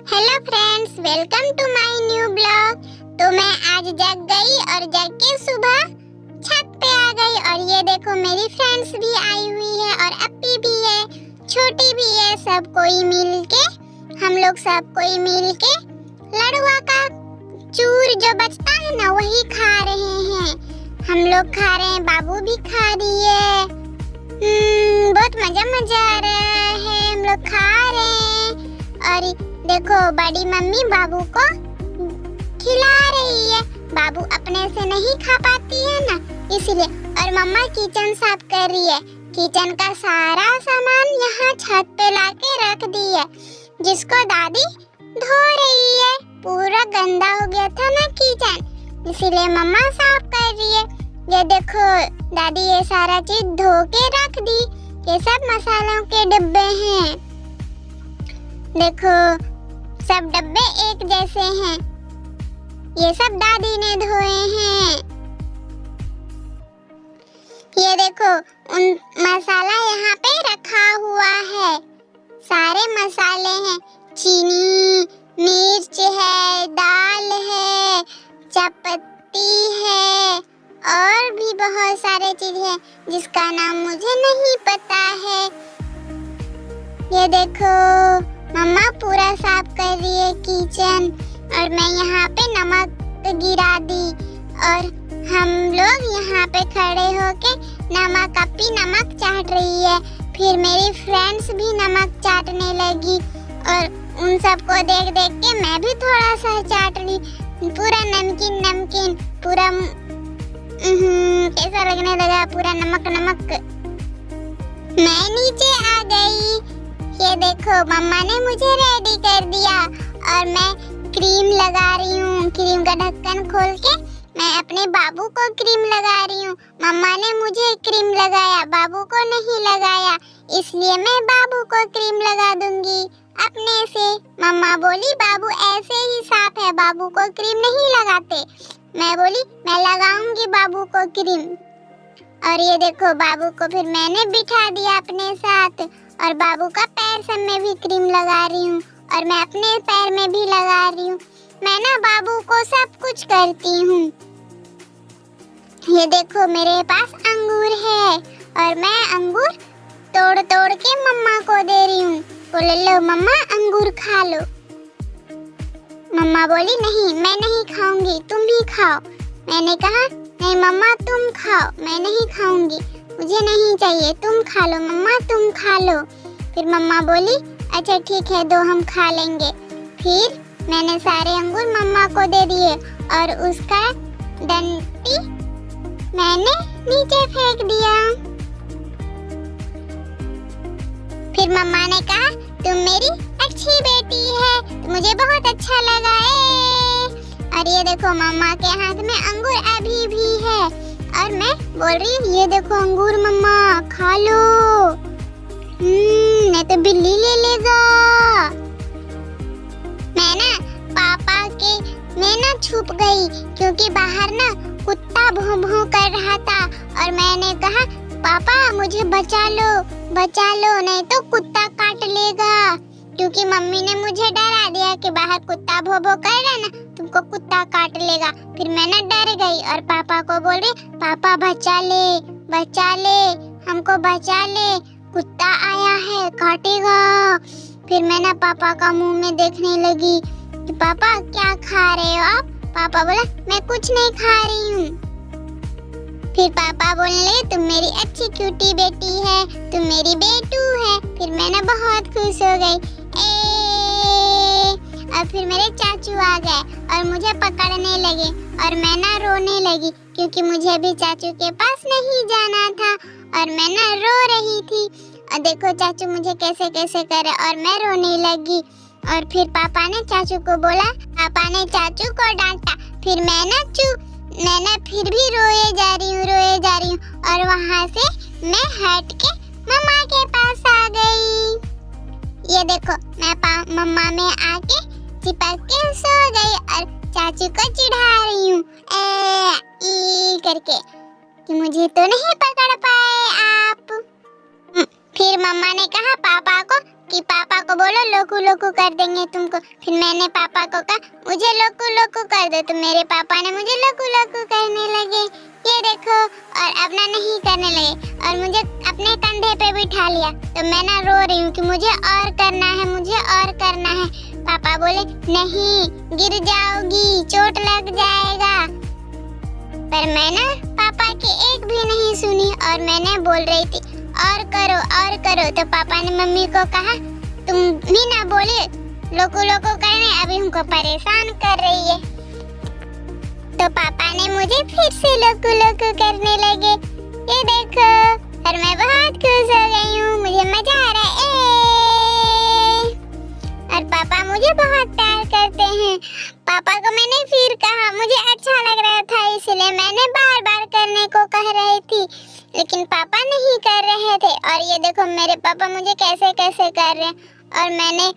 Hello friends, welcome to my new blog. तो मैं आज जग गई और जग के सुबह छत पे आ गई और ये देखो मेरी फ्रेंड्स भी आई हुई है और अपी भी है, छोटी भी है। सब कोई मिल के लड़ुआ का चूर जो बचता है ना वही खा रहे हैं। हम लोग खा रहे हैं, बाबू भी खा रही है। बहुत मजा आ रहा है, हम लोग खा रहे हैं। और देखो बड़ी मम्मी बाबू को खिला रही है। बाबू अपने से नहीं खा पाती है ना, इसलिए। और मम्मा किचन साफ कर रही है। किचन का सारा सामान यहाँ छत पे लाके रख दी है, जिसको दादी धो रही है। पूरा गंदा हो गया था ना किचन, इसीलिए मम्मा साफ कर रही है। ये देखो दादी ये सारा चीज धो के रख दी। ये सब मसालों के डब्बे हैं। देखो सब डब्बे एक जैसे हैं। ये सब दादी ने धोए हैं। ये देखो उन मसाला यहाँ पे रखा हुआ है। सारे मसाले हैं, चीनी, मिर्च है, दाल है, चायपत्ती है और भी बहुत सारे चीज है जिसका नाम मुझे नहीं पता है। ये देखो मम्मा पूरा साफ कर रही है किचन और मैं यहाँ पे नमक गिरा दी और हम लोग यहाँ पे खड़े होके अपनी नमक चाट रही है। फिर मेरी फ्रेंड्स भी नमक चाटने लगी और उन सबको देख देख के मैं भी थोड़ा सा चाट ली। पूरा नमकीन पूरा कैसा लगने लगा, पूरा नमक। मैं नीचे आ गई। ये देखो मम्मा ने मुझे रेडी कर दिया और मैं क्रीम लगा रही हूँ। क्रीम का ढक्कन खोल के मैं अपने बाबू को क्रीम लगा रही हूँ। मम्मा ने मुझे क्रीम लगाया, बाबू को नहीं लगाया, इसलिए मैं बाबू को क्रीम लगा दूंगी अपने से। मम्मा बोली बाबू ऐसे ही साफ है, बाबू को क्रीम नहीं लगाते। मैं बोली मैं लगाऊंगी बाबू को क्रीम। और ये देखो बाबू को फिर मैंने बिठा दिया अपने साथ और बाबू का पैर सब में भी क्रीम लगा रही हूँ और मैं अपने पैर में भी लगा रही हूँ। मैं ना बाबू को सब कुछ करती हूँ। ये देखो मेरे पास अंगूर है और मैं अंगूर तोड़ के मम्मा को दे रही हूँ। बोले लो मम्मा अंगूर खा लो। मम्मा बोली नहीं मैं नहीं खाऊंगी, तुम ही खाओ। मैंने कहा नहीं मम्मा तुम खाओ, मैं नहीं खाऊंगी, मुझे नहीं चाहिए, तुम खा लो मम्मा, तुम खा लो। फिर मम्मा बोली अच्छा ठीक है, दो हम खा लेंगे। फिर मैंने सारे अंगूर मम्मा को दे दिए और उसका डंटी मैंने नीचे फेंक दिया। फिर मम्मा ने कहा तुम मेरी अच्छी बेटी है, मुझे बहुत अच्छा लगा और ये देखो मम्मा के हाथ में अंगूर अभी भी है और मैं बोल रही हूँ ये देखो अंगूर मम्मा खा लो। नहीं तो बिल्ली ले लेगा। मैं ना छुप गई क्योंकि बाहर ना कुत्ता भौं भौं कर रहा था और मैंने कहा पापा मुझे बचा लो नहीं तो कुत्ता काट लेगा। क्योंकि मम्मी ने मुझे डरा दिया कि बाहर कुत्ता भौं भौं कर रहा ना, तुमको कुत्ता काट लेगा। फिर मैं ना डर गई और पापा को बोल रही पापा बचा ले, हमको बचा ले, कुत्ता आया है काटेगा। फिर मैं ना पापा का मुंह में देखने लगी कि पापा क्या खा रहे हो आप। पापा बोला मैं कुछ नहीं खा रही हूँ। फिर पापा बोलने लगे तुम मेरी अच्छी क्यूटी बेटी है, तुम मेरी बेटू है। फिर मैं ना बहुत खुश हो गई। और फिर मेरे चाचू आ गए और मुझे पकड़ने लगे और मैं ना रोने लगी क्योंकि मुझे भी चाचू के पास नहीं जाना था और मैं ना रो रही थी। और देखो चाचू मुझे कैसे कैसे करे और मैं रोने लगी। और फिर पापा ने चाचू को बोला, पापा ने चाचू को डांटा। फिर मैं ना फिर भी रोए जा रही हूँ और वहाँ से मैं हट के मम्मा के पास आ गई। ये देखो मैं मम्मा में आके चिपक के सो गई और चाचू को चिढ़ा रही हूँ करके कि मुझे तो नहीं पकड़ पाए आप। फिर मम्मा ने कहा पापा को कि पापा को बोलो लोकू लोकू कर देंगे तुमको। फिर मैंने पापा को कहा मुझे लोकू लोकू कर दो, तो मेरे पापा ने मुझे लोकू लोकू करने लगे, ये देखो, और अब ना नहीं करने लगे और मुझे अपने कंधे पे बिठा लिया। तो मैं ना रो रही हूँ कि मुझे और करना है, मुझे और करना है। पापा बोले नहीं, गिर जाओगी, चोट लग जाएगा। पर मैं ना पापा की एक भी नहीं सुनी और मैंने बोल रही थी और करो और करो। तो पापा ने मम्मी को कहा तुम भी ना बोले लोकू लोकू करने, अभी हमको परेशान कर रही है। तो पापा ने मुझे फिर से लोकू लोकू करने लगे, ये देखो, और मैं बहुत खुश हो गई हूँ, मुझे मजा आ रहा है। और पापा मुझे बहुत प्यार करते हैं। पापा को मैंने फिर कहा, मुझे अच्छा लग रहा था इसलिए मैंने बार बार करने को कह रही थी, लेकिन पापा नहीं कर रहे थे। और ये देखो मेरे पापा मुझे कैसे कैसे कर रहे हैं। और मैंने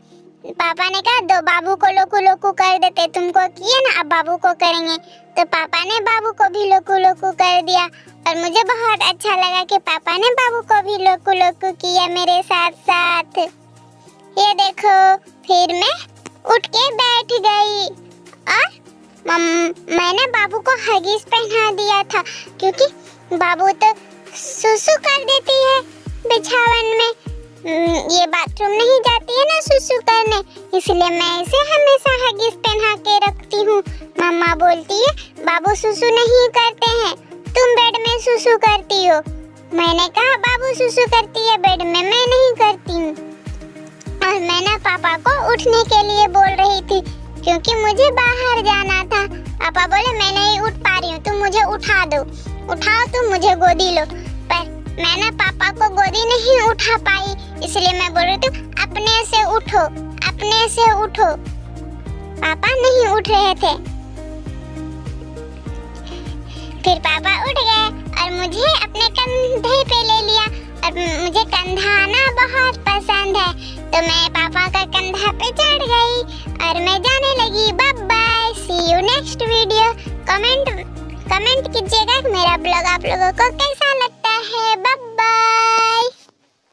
पापा ने कहा दो बाबू को लोकू लोकू कर देते, तुमको किए ना, अब बाबू को करेंगे। तो पापा ने बाबू को भी लोकू लोकू कर दिया और मुझे बहुत अच्छा लगा कि पापा ने बाबू को भी लोकू लोकू किया मेरे साथ साथ। ये देखो, फिर मैं उठ के बैठ गई और मैंने बाबू को हगीज पहना दिया था, क्योंकि बाबू तो सुसु कर देती है बिछावन में, ये बाथरूम नहीं जाती है ना सुसु करने, इसलिए मैं इसे हमेशा हगीज पहना के रखती हूँ। मम्मा बोलती है बाबू सुसु नहीं करते हैं, तुम बेड में सुसु करती हो। मैंने कहा बाबू सुसु करती है बेड में, मैं नहीं करती हूँ। और मैं ना पापा को उठने के लिए बोल रही थी, क्योंकि मुझे बाहर जाना था। पापा बोले मैं नहीं उठ पा रही हूँ, तुम मुझे उठा दो, उठाओ तुम मुझे गोदी लो। पर मैं ना पापा को गोदी नहीं उठा पाई, इसलिए मैं बोल रही थी अपने से उठो, अपने से उठो। पापा नहीं उठ रहे थे। फिर पापा उठ गए और मुझे अपने कंधे पे ले लिया, और मुझे कंधाना बहुत पसंद है, तो मैं पापा का कंधा पे चढ़ गई और मैं जाने लगी। Bye bye, see you next video. Comment कीजिएगा मेरा ब्लॉग आप लोगों को कैसा लगता है। Bye bye.